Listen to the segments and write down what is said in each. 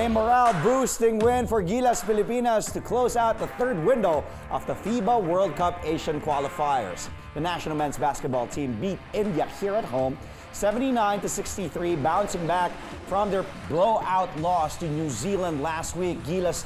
A morale-boosting win for Gilas Pilipinas to close out the third window of the FIBA World Cup Asian Qualifiers. The national men's basketball team beat India here at home 79-63, bouncing back from their blowout loss to New Zealand last week. Gilas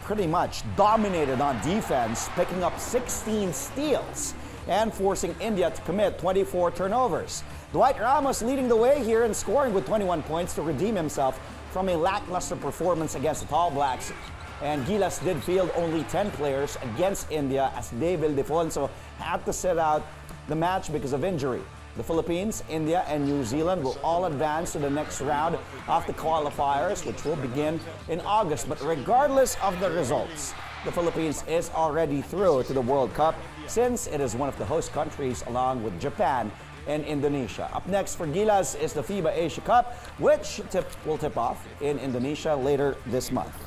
pretty much dominated on defense, picking up 16 steals and forcing India to commit 24 turnovers. Dwight Ramos leading the way here and scoring with 21 points to redeem himself from a lackluster performance against the Tall Blacks. And Gilas did field only 10 players against India as David Defonso had to sit out the match because of injury. The Philippines, India, and New Zealand will all advance to the next round of the qualifiers, which will begin in August. But regardless of the results, the Philippines is already through to the World Cup since it is one of the host countries along with Japan and Indonesia. Up next for Gilas is the FIBA Asia Cup, which will tip off in Indonesia later this month.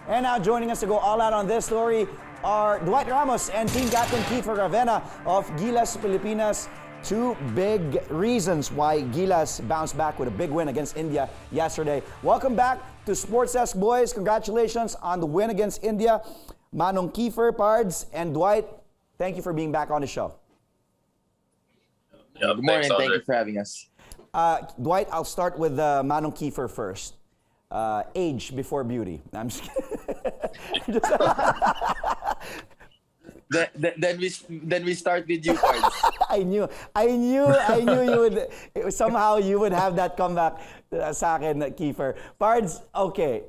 And now joining us to go all out on this story are Dwight Ramos and team captain Kiefer Ravena of Gilas Pilipinas. Two big reasons why Gilas bounced back with a big win against India yesterday. Welcome back to Sports Desk, boys. Congratulations on the win against India. Manong, Kiefer, Pards, and Dwight, thank you for being back on the show. Yeah, good morning. Thank you for having us. Dwight, I'll start with Manong Kiefer first. Age before beauty. I'm just kidding. Then we start with you, Pards. I knew you would somehow you would have that comeback sa akin, Kiefer. Pards, okay.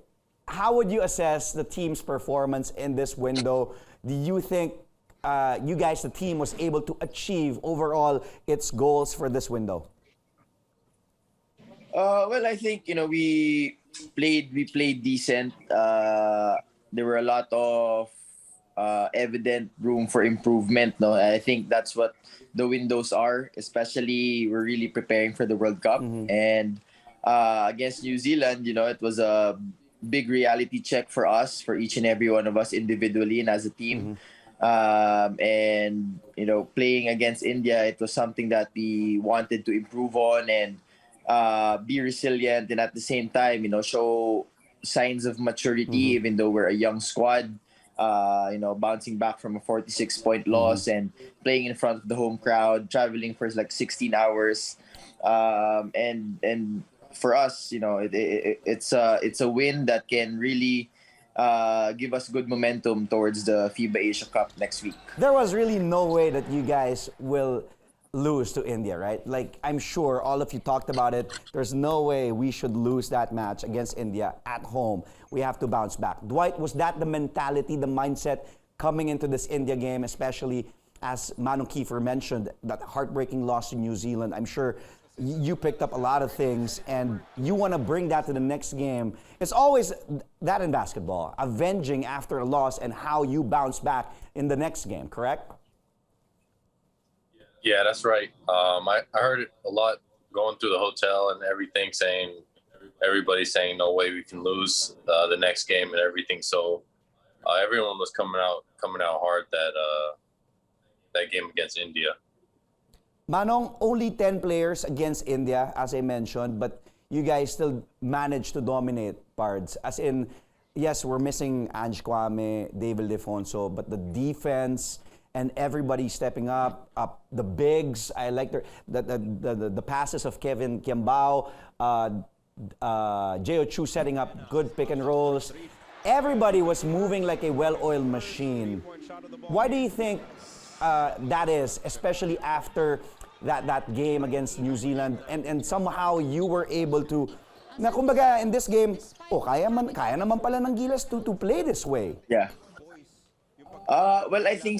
How would you assess the team's performance in this window? Do you think you guys, the team, was able to achieve overall its goals for this window? Well, I think we played decent. There were a lot of evident room for improvement. No, I think that's what the windows are. Especially, we're really preparing for the World Cup, and against New Zealand, it was a big reality check for us, for each and every one of us individually and as a team. And playing against India, it was something that we wanted to improve on and be resilient, and at the same time, show signs of maturity, even though we're a young squad. Bouncing back from a 46-point loss and playing in front of the home crowd, traveling for like 16 hours, and for us, it's a win that can really give us good momentum towards the FIBA Asia Cup next week. There was really no way that you guys will lose to India, right? Like, I'm sure all of you talked about it. There's no way we should lose that match against India at home. We have to bounce back. Dwight, was that the mentality, the mindset coming into this India game, especially as Manong Kiefer mentioned, that heartbreaking loss to New Zealand? I'm sure you picked up a lot of things and you want to bring that to the next game. It's always that in basketball, avenging after a loss and how you bounce back in the next game, correct? Yeah, that's right. I heard it a lot going through the hotel and everything, everybody saying no way we can lose the next game and everything. So everyone was coming out hard that game against India. Manong, only 10 players against India, as I mentioned, but you guys still managed to dominate, Pards. As in, yes, we're missing Ange Kwame, David Defonso, but the defense and everybody stepping up the bigs. I like the passes of Kevin Kiambao, J.O. Chu setting up good pick and rolls. Everybody was moving like a well-oiled machine. Why do you think that is, especially after that game against New Zealand, and somehow you were able to, na kumbaga in this game, kaya naman pala ng Gilas to play this way? Yeah. Well, I think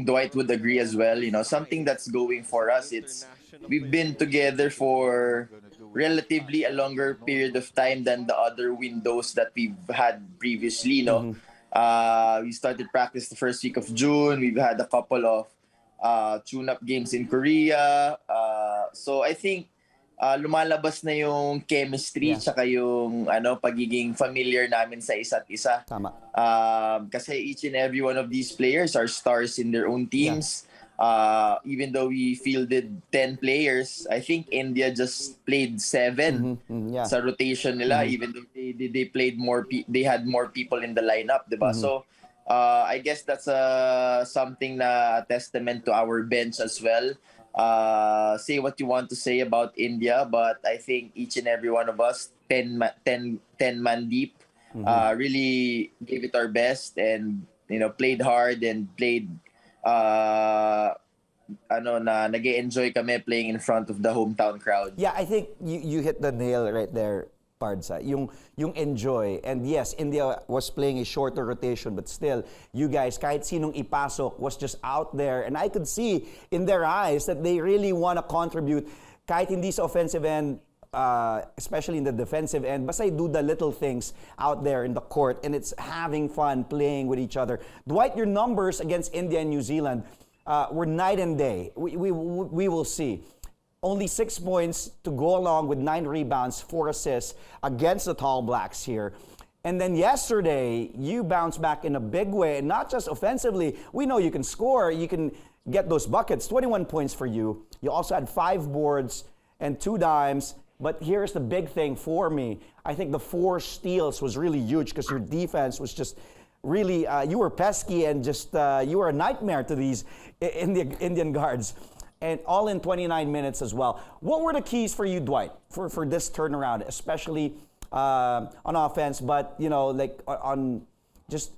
Dwight would agree as well. Something that's going for us, we've been together for relatively a longer period of time than the other windows that we've had previously. We started practice the first week of June. We've had a couple of tune-up games in Korea. So I think lumalabas na yung chemistry tsaka yung pagiging familiar namin sa isa't isa. Tama. Kasi each and every one of these players are stars in their own teams. Even though we fielded 10 players, I think India just played 7 Yeah. sa rotation nila, even though they played more, they had more people in the lineup, diba? So, I guess that's something na testament to our bench as well. Say what you want to say about India, but I think each and every one of us, 10 man deep, really gave it our best and, played hard and played nag-enjoy kami playing in front of the hometown crowd. Yeah, I think you hit the nail right there, Pardsa. Yung enjoy. And yes, India was playing a shorter rotation, but still, you guys, kahit sinong ipasok, was just out there. And I could see in their eyes that they really want to contribute, kahit hindi sa offensive end, especially in the defensive end, basta do the little things out there in the court, and it's having fun playing with each other. Dwight, your numbers against India and New Zealand were night and day. We will see. Only 6 points to go along with 9 rebounds, 4 assists against the Tall Blacks here. And then yesterday, you bounced back in a big way, and not just offensively. We know you can score, you can get those buckets. 21 points for you. You also had 5 boards and 2 dimes. But here's the big thing for me. I think the 4 steals was really huge because your defense was just really, you were pesky and just, you were a nightmare to these Indian guards. And all in 29 minutes as well. What were the keys for you, Dwight, for this turnaround, especially on offense, but, like on just,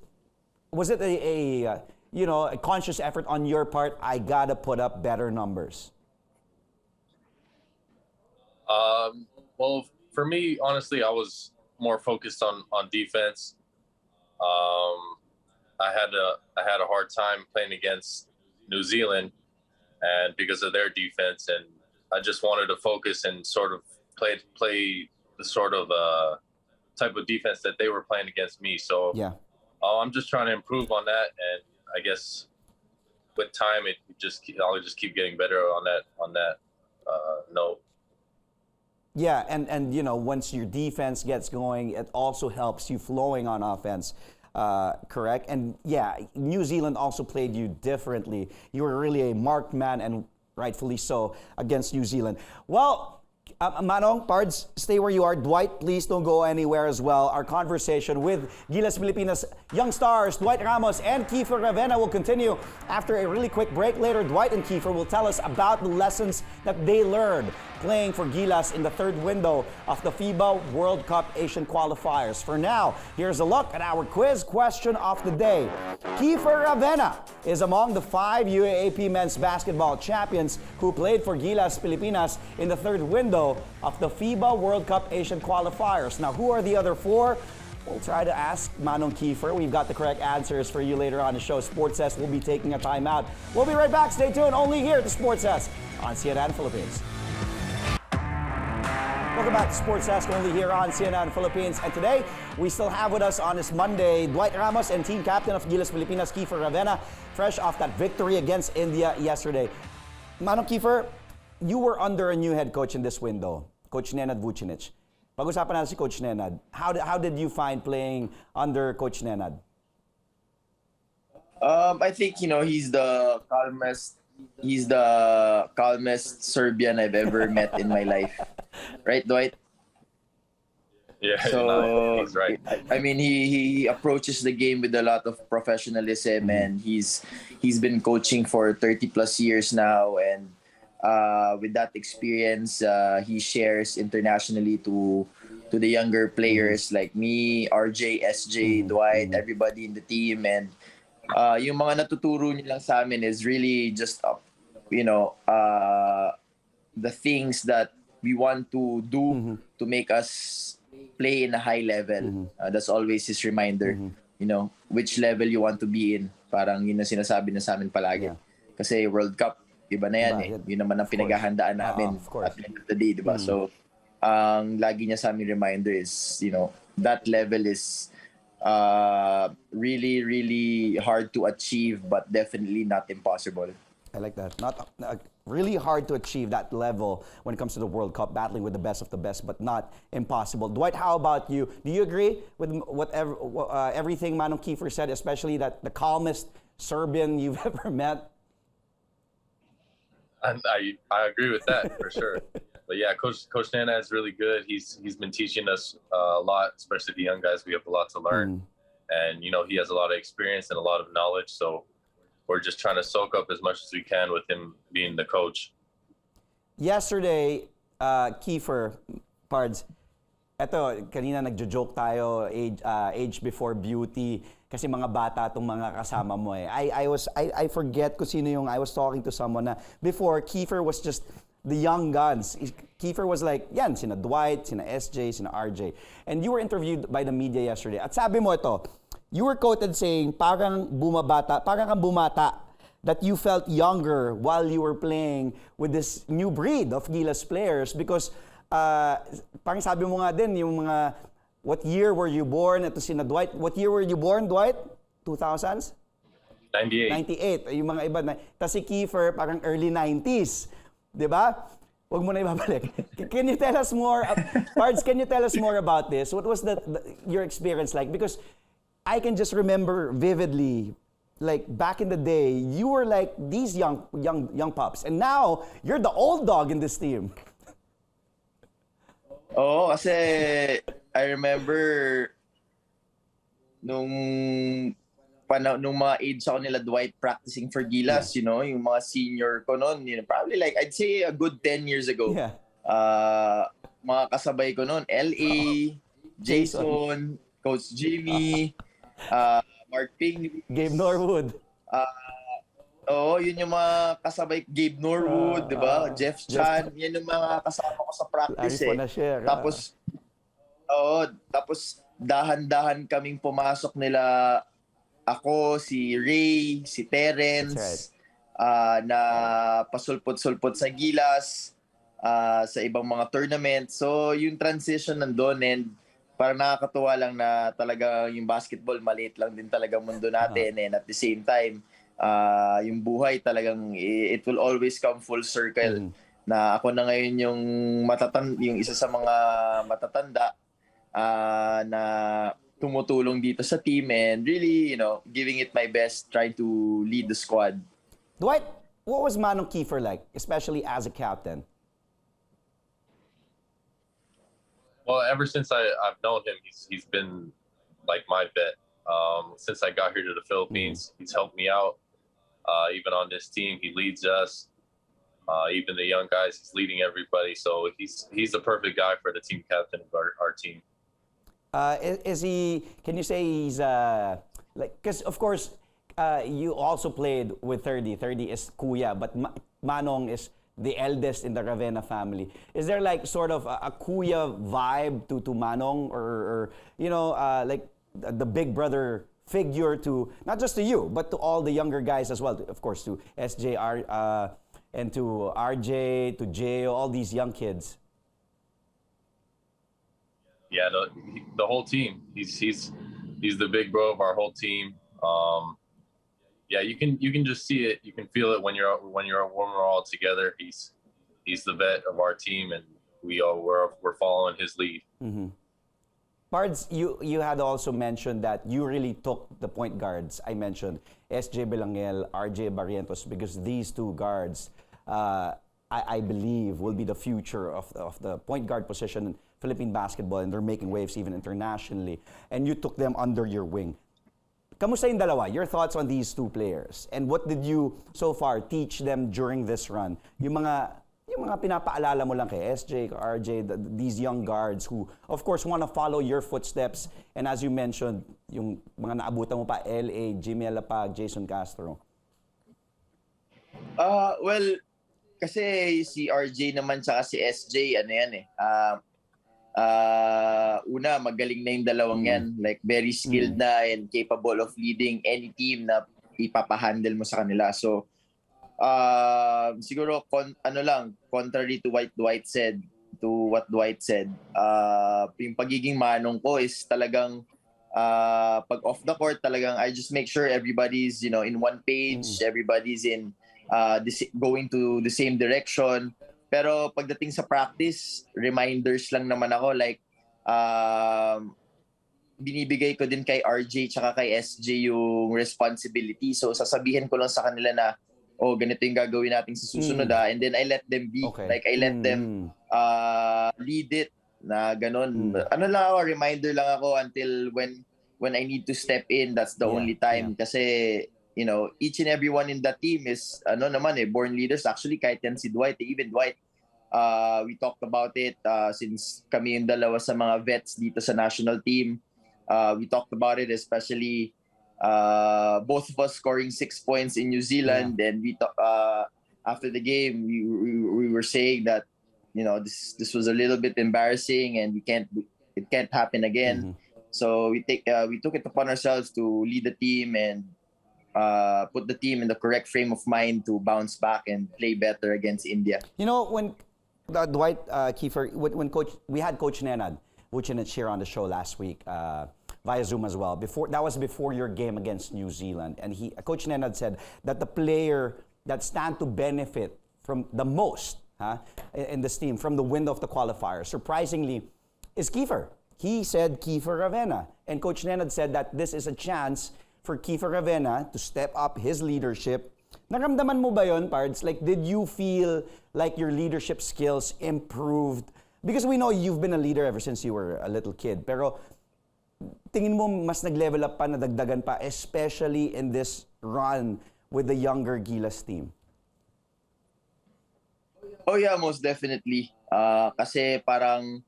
was it a conscious effort on your part? I got to put up better numbers. Well, for me, honestly, I was more focused on defense. I had a hard time playing against New Zealand, and because of their defense, and I just wanted to focus and sort of play the sort of type of defense that they were playing against me. So yeah, I'm just trying to improve on that, and I guess with time, I'll just keep getting better on that note. Yeah, and once your defense gets going, it also helps you flowing on offense, correct? And yeah, New Zealand also played you differently. You were really a marked man, and rightfully so, against New Zealand. Well, Manong, Pards, stay where you are. Dwight, please don't go anywhere as well. Our conversation with Gilas Pilipinas young stars, Dwight Ramos and Kiefer Ravena, will continue after a really quick break. Later, Dwight and Kiefer will tell us about the lessons that they learned playing for Gilas in the third window of the FIBA World Cup Asian Qualifiers. For now, here's a look at our quiz question of the day. Kiefer Ravena is among the 5 UAAP men's basketball champions who played for Gilas Pilipinas in the third window of the FIBA World Cup Asian Qualifiers. Now, who are the other 4? We'll try to ask Manong Kiefer. We've got the correct answers for you later on the show. Sports S will be taking a timeout. We'll be right back. Stay tuned only here to Sports S on CNN Philippines. Welcome back to Sports Desk, only here on CNN Philippines. And today, we still have with us on this Monday, Dwight Ramos and team captain of Gilas Pilipinas, Kiefer Ravena, fresh off that victory against India yesterday. Manong Kiefer, you were under a new head coach in this window, Coach Nenad Vucinic. Pag-usapan natin si Coach Nenad. How did you find playing under Coach Nenad? I think, he's the calmest Serbian I've ever met in my life. Right, Dwight? Yeah, so he's right. I mean, he approaches the game with a lot of professionalism, and he's been coaching for 30 plus years now, and with that experience, he shares internationally to the younger players like me, RJ, SJ, Dwight, everybody in the team, and yung mga natuturo niya lang sa amin is really just the things that we want to do to make us play in a high level. That's always his reminder. Which level you want to be in. Parang yun na sinasabi na sa amin palagi. Yeah. Kasi World Cup, iba na yan eh. Yun naman ang pinaghahandaan namin at the end of the day, diba? So, ang lagi niya sa amin reminder is, that level is really, really hard to achieve, but definitely not impossible. I like that. Not really hard to achieve that level when it comes to the World Cup, battling with the best of the best, but not impossible. Dwight, how about you? Do you agree with everything Manong Kiefer said, especially that the calmest Serbian you've ever met? And I agree with that for sure. But yeah, Coach Nenad is really good. He's been teaching us a lot, especially the young guys. We have a lot to learn, and he has a lot of experience and a lot of knowledge. So we're just trying to soak up as much as we can with him being the coach. Yesterday, Kiefer, Pards, eto, kanina nagjo-joke tayo, age before beauty, kasi mga bata itong mga kasama mo eh. I forget kung sino yung, I was talking to someone na before, Kiefer was just the young guns. Kiefer was like, yan, sina Dwight, sina SJ, sina RJ. And you were interviewed by the media yesterday. At sabi mo ito, you were quoted saying, parang kang bumata, that you felt younger while you were playing with this new breed of Gilas players because parang sabi mo nga din, yung mga, what year were you born? Ito sina Dwight. What year were you born, Dwight? 2000s? 98. 98. Yung mga iba. Tapos si Kiefer, parang early 90s. Diba? Huwag mo na ibabalik. Can you tell us more, Pards, can you tell us more about this? What was your experience like? Because I can just remember vividly, like back in the day, you were like these young pups. And now, you're the old dog in this team. Oo, kasi I remember nung mga age ako nila Dwight practicing for Gilas, yung mga senior ko noon, probably like I'd say a good 10 years ago. Yeah. Mga kasabay ko noon, LA, Jason, Coach Jimmy, Mark Ping, Gabe Norwood. Oo, yun yung mga kasabay, Gabe Norwood, di ba? Jeff Chan, yan yung mga kasama ko sa practice eh. Tapos dahan-dahan kaming pumasok nila, ako, si Ray, si Terence, na pasulpot-sulpot sa Gilas, sa ibang mga tournament. So, yung transition nandun and parang nakakatuwa lang na talaga yung basketball, maliit lang din talaga mundo natin. And at the same time, yung buhay talagang it will always come full circle na ako na ngayon yung isa sa mga matatanda na tumutulong dito sa team and really giving it my best, trying to lead the squad. Dwight, what was Manong Kiefer like, especially as a captain? Well, ever since I've known him, he's been like my vet. Since I got here to the Philippines, he's helped me out. Even on this team, he leads us. Even the young guys, he's leading everybody. So he's the perfect guy for the team captain of our team. Is he? Can you say he's like? Because of course, you also played with 30. 30 is Kuya, but Manong is the eldest in the Ravena family. Is there like sort of a Kuya vibe to Manong, or like the big brother figure to not just to you but to all the younger guys as well, of course to SJR and to RJ, to Jo, all these young kids? Yeah, the whole team. He's the big bro of our whole team. Yeah, you can just see it. You can feel it when we're all together. He's the vet of our team, and we're following his lead. Mm-hmm. Pards, you had also mentioned that you really took the point guards. I mentioned SJ Belangel, RJ Barrientos, because these two guards, I believe, will be the future of the point guard position in Philippine basketball, and they're making waves even internationally. And you took them under your wing. Kamusta yung dalawa? Your thoughts on these two players? And what did you so far teach them during this run? Yung mga pinapaalala mo lang kay SJ, RJ, these young guards who, of course, want to follow your footsteps. And as you mentioned, yung mga naabutan mo pa, LA, Jimmy Alapag, Jason Castro. Well, kasi si RJ naman tsaka si SJ, una, magaling na yung dalawang yan. Like, very skilled na and capable of leading any team na ipapahandle mo sa kanila. So, siguro, contrary to what Dwight said, yung pagiging manong ko is talagang, pag off the court, talagang I just make sure everybody's, in one page, everybody's in, going to the same direction. Pero pagdating sa practice, reminders lang naman ako, like, binibigay ko din kay RJ tsaka kay SJ yung responsibility. So sasabihin ko lang sa kanila na, oh, ganito yung gagawin natin sa susunod and then I let them be. Okay. Like I let them lead it na ganun. Ano lang ako, reminder lang ako until when I need to step in, that's the only time. Kasi, you know, each and everyone in that team is, born leaders. Actually, kahit yan si Dwight, even Dwight, we talked about it since kami yung dalawa sa mga vets dito sa national team. We talked about it, especially both of us scoring 6 points in New Zealand. And we after the game, we were saying that, you know, this was a little bit embarrassing and it can't happen again. So we took it upon ourselves to lead the team and put the team in the correct frame of mind to bounce back and play better against India. You know, when Dwight, Kiefer, when we had Coach Nenad, Vucinic here on the show last week via Zoom as well. That was before your game against New Zealand, and Coach Nenad said that the player that stand to benefit from the most in this team from the window of the qualifiers, surprisingly, is Kiefer. He said Kiefer Ravena, and Coach Nenad said that this is a chance for Kiefer Ravena to step up his leadership. Naramdaman mo ba yun, Pards? Like, did you feel like your leadership skills improved? Because we know you've been a leader ever since you were a little kid. Pero tingin mo mas nag-level up pa, nadagdagan pa, especially in this run with the younger Gilas team? Oh yeah, most definitely. Kasi parang,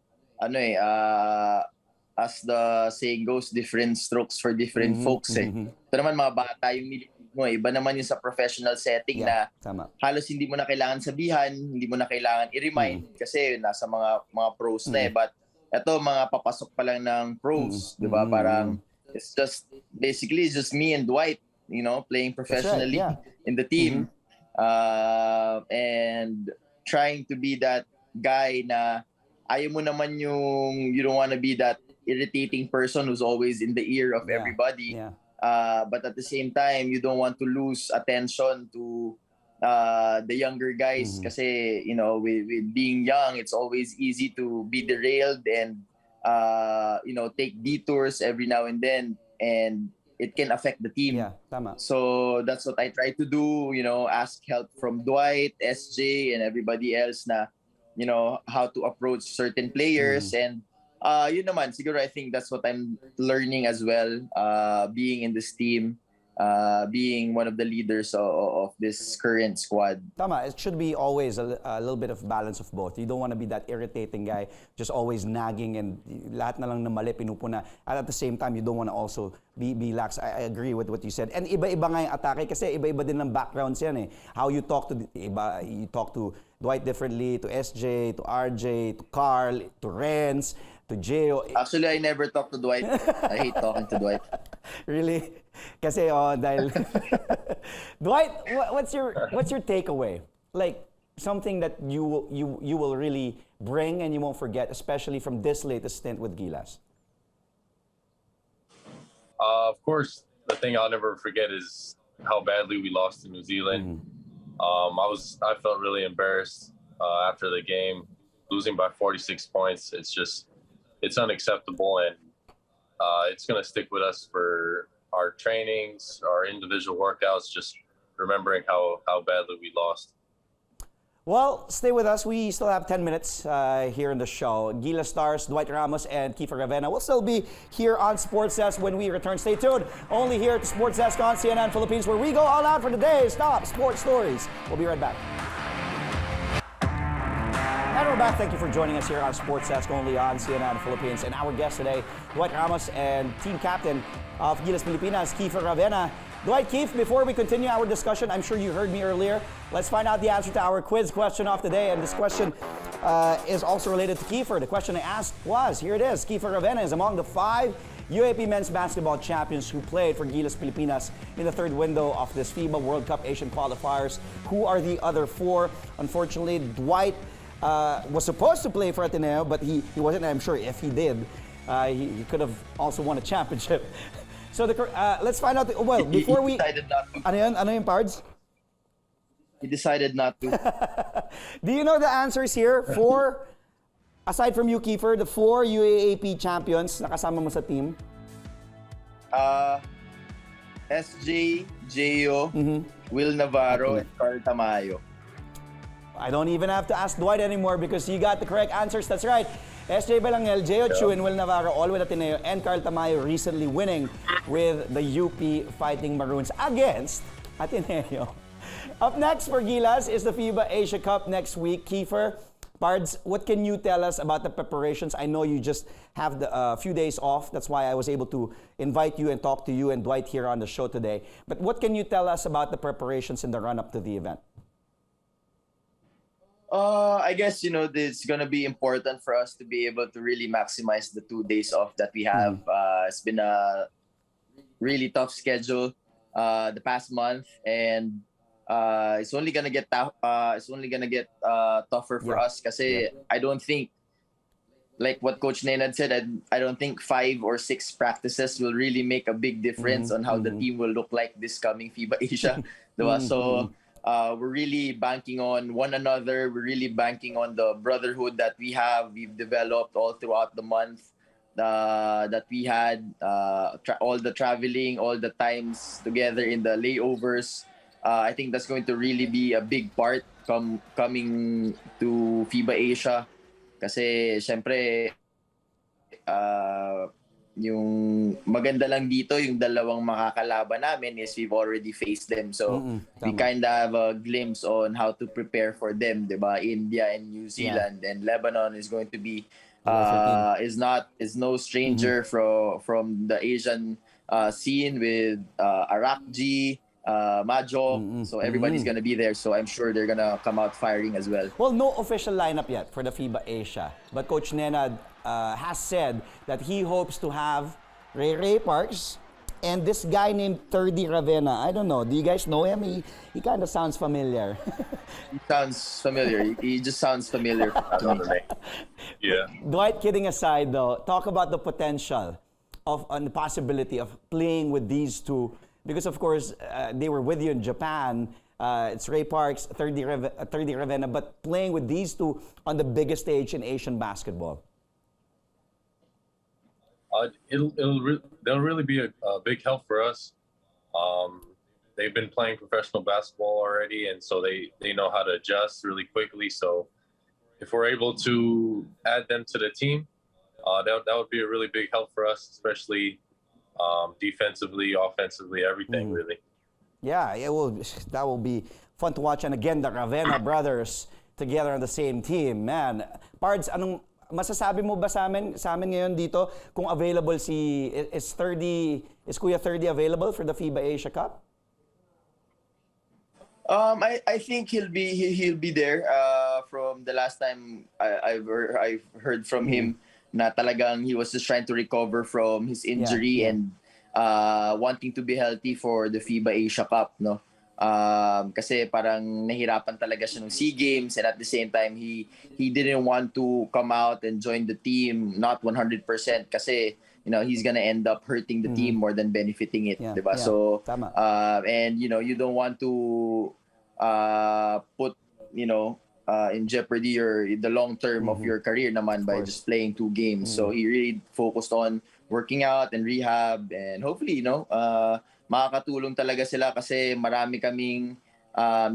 as the saying goes, different strokes for different folks eh. Ito naman mga bata yung nilipid mo, iba naman yung sa professional setting na tama. Halos hindi mo na kailangan sabihan, hindi mo na kailangan i-remind kasi nasa mga pros na eh. But eto mga papasok pa lang ng pros, di ba? Parang it's just me and Dwight, you know, playing professionally in the team. And trying to be that guy na ayaw mo naman you don't want to be that irritating person who's always in the ear of everybody. But at the same time, you don't want to lose attention to the younger guys kasi, you know, with being young, it's always easy to be derailed and, you know, take detours every now and then, and it can affect the team. Tama. So that's what I try to do, you know, ask help from Dwight, SJ, and everybody else na, you know, how to approach certain players. And yun naman, siguro I think that's what I'm learning as well, being in this team, being one of the leaders of this current squad. Tama, it should be always a little bit of balance of both. You don't want to be that irritating guy, just always nagging and lahat na lang na mali, pinupuna. And at the same time, you don't want to also be lax. I agree with what you said. And iba-iba nga yung atake kasi iba-iba din ng backgrounds yan eh. How you talk to Dwight differently, to SJ, to RJ, to Carl, to Renz, to Gio. Actually, I never talk to Dwight. I hate talking to Dwight. Really? Kasi dahil Dwight, what's your takeaway? Like something that you will really bring and you won't forget, especially from this latest stint with Gilas. Of course, the thing I'll never forget is how badly we lost to New Zealand. I felt really embarrassed after the game, losing by 46 points. It's unacceptable, and it's going to stick with us for our trainings, our individual workouts, just remembering how badly we lost. Well, stay with us. We still have 10 minutes here in the show. Gila stars Dwight Ramos and Kiefer Ravena will still be here on Sports Desk when we return. Stay tuned. Only here at Sports Desk on CNN Philippines, where we go all out for today's top sports stories. We'll be right back. And we're back. Thank you for joining us here on Sports Desk, only on CNN Philippines. And our guest today, Dwight Ramos and team captain of Gilas Pilipinas, Kiefer Ravena. Dwight, Keith, before we continue our discussion, I'm sure you heard me earlier. Let's find out the answer to our quiz question of the day. And this question is also related to Kiefer. The question I asked was, here it is, Kiefer Ravena is among the 5 UAP men's basketball champions who played for Gilas Pilipinas in the third window of this FIBA World Cup Asian Qualifiers. Who are the other 4? Unfortunately, Dwight was supposed to play for Ateneo, but he wasn't. I'm sure if he did, he could have also won a championship. So let's find out. Well, before we decided not to. Ano yun, Pards? He decided not to. Do you know the answers here? 4, aside from you, Kiefer, the 4 UAAP champions na kasama mo sa team? SJ, Gio, Will Navarro, and Carl Tamayo. I don't even have to ask Dwight anymore because you got the correct answers. That's right. SJ Belangel, J.O. Chu, and Will Navarro, all with Ateneo, and Carl Tamayo recently winning with the UP Fighting Maroons against Ateneo. Up next for Gilas is the FIBA Asia Cup next week. Kiefer, Pards, what can you tell us about the preparations? I know you just have the few days off. That's why I was able to invite you and talk to you and Dwight here on the show today. But what can you tell us about the preparations in the run-up to the event? I guess, it's going to be important for us to be able to really maximize the 2 days off that we have. It's been a really tough schedule the past month, and it's only gonna get tougher for us. Kasi I don't think, like what Coach Nenad said, I don't think 5 or 6 practices will really make a big difference on how the team will look like this coming FIBA Asia. So we're really banking on one another. We're really banking on the brotherhood that we've developed all throughout the month. That we had all the traveling, all the times together in the layovers. I think that's going to really be a big part coming to FIBA Asia. Kasi syempre yung maganda lang dito, yung dalawang makakalaban namin is we've already faced them. So we kind of have a glimpse on how to prepare for them, diba? India and New Zealand and Lebanon is going to be is no stranger from the Asian scene with Arakji, Majok. So everybody's gonna be there. So I'm sure they're gonna come out firing as well. Well, no official lineup yet for the FIBA Asia, but Coach Nenad has said that he hopes to have Ray Parks and this guy named Ravena. I don't know. Do you guys know him? He kind of sounds familiar. He sounds familiar. He just sounds familiar to me. Yeah. Dwight, kidding aside though, talk about the potential and the possibility of playing with these two. Because of course, they were with you in Japan. It's Ray Parks, 30 Ravena, but playing with these two on the biggest stage in Asian basketball. They'll really be a big help for us. They've been playing professional basketball already, and so they know how to adjust really quickly. So if we're able to add them to the team, that would be a really big help for us, especially defensively, offensively, everything really. Yeah, that will be fun to watch. And again, the Ravena brothers together on the same team. Man, Pards, anong masasabi mo ba sa amin ngayon dito kung available is Kuya 30 available for the FIBA Asia Cup? I think he'll be there. From the last time I've heard from him, na talagang he was just trying to recover from his injury and wanting to be healthy for the FIBA Asia Cup, no? Kasi parang nahirapan talaga siya ng SEA Games, and at the same time he didn't want to come out and join the team not 100% kasi he's gonna end up hurting the team more than benefiting it, diba? So and you don't want to put in jeopardy or the long term of your career naman by just playing 2 games. So he really focused on working out and rehab, and hopefully makakatulong talaga sila kasi marami kaming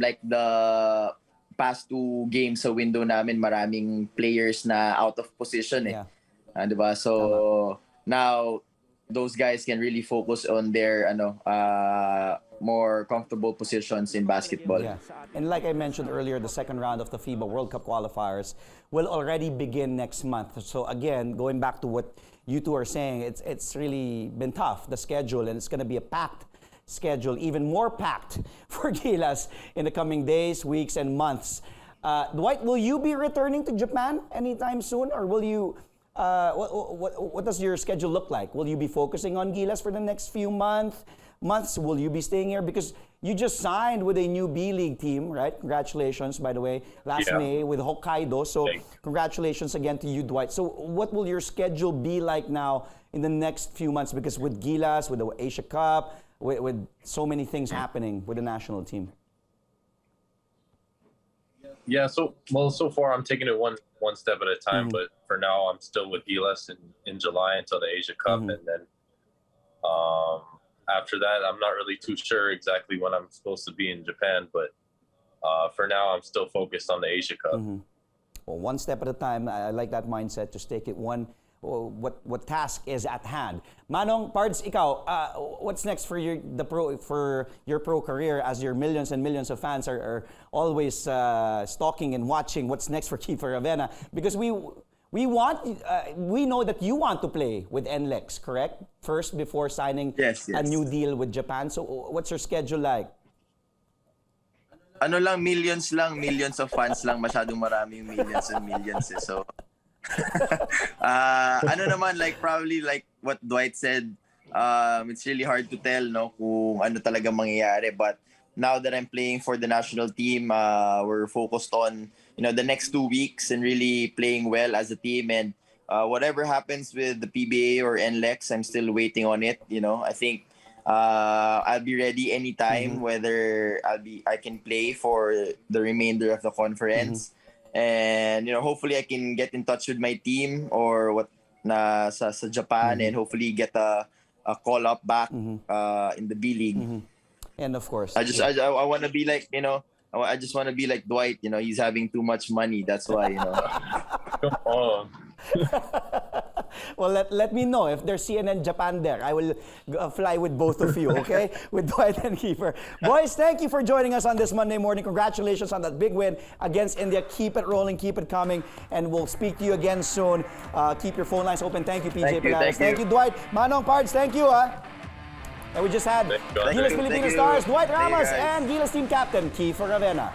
like the past 2 games sa window namin, maraming players na out of position diba? So now those guys can really focus on their more comfortable positions in basketball. Yeah. And like I mentioned earlier, the second round of the FIBA World Cup qualifiers will already begin next month. So again, going back to what you two are saying, it's really been tough, the schedule, and it's going to be a packed schedule, even more packed for Gilas in the coming days, weeks, and months. Dwight, will you be returning to Japan anytime soon, or will you? What does your schedule look like? Will you be focusing on Gilas for the next few months? Will you be staying here? Because you just signed with a new B-League team, right? Congratulations, by the way, last May with Hokkaido. So congratulations again to you, Dwight. So what will your schedule be like now in the next few months? Because with Gilas, with the Asia Cup, with so many things happening with the national team. Yeah, so far I'm taking it one step at a time, but for now I'm still with Gilas in July until the Asia Cup, and then after that, I'm not really too sure exactly when I'm supposed to be in Japan, but for now, I'm still focused on the Asia Cup. Well, one step at a time. I like that mindset. Just take it one. What task is at hand? Manong, Pards, ikaw, what's next for your pro career, as your millions and millions of fans are always stalking and watching what's next for Kiefer Ravena? Because we know that you want to play with NLEX, correct? First, before signing a new deal with Japan. So what's your schedule like? Ano lang, millions of fans lang, masyadong maraming millions and millions eh. So ano naman, like probably like what Dwight said, it's really hard to tell no kung ano talaga mangyayari, but now that I'm playing for the national team, we're focused on the next 2 weeks and really playing well as a team, and whatever happens with the PBA or NLEX, I'm still waiting on it. I think I'll be ready anytime, whether I can play for the remainder of the conference. And hopefully I can get in touch with my team or sa Japan, and hopefully get a call up back in the B League. And of course, I want to be like I just want to be like Dwight. He's having too much money. That's why. Come on. Well, let me know if there's CNN Japan there. I will fly with both of you, okay? With Dwight and Kiefer. Boys, thank you for joining us on this Monday morning. Congratulations on that big win against India. Keep it rolling, keep it coming, and we'll speak to you again soon. Keep your phone lines open. Thank you, PJ Pilipinas. Thank you, Dwight. Manong, Pards, thank you. And we just had Gilas Pilipinas stars, Dwight Ramos, and Gilas team captain, Kiefer Ravena.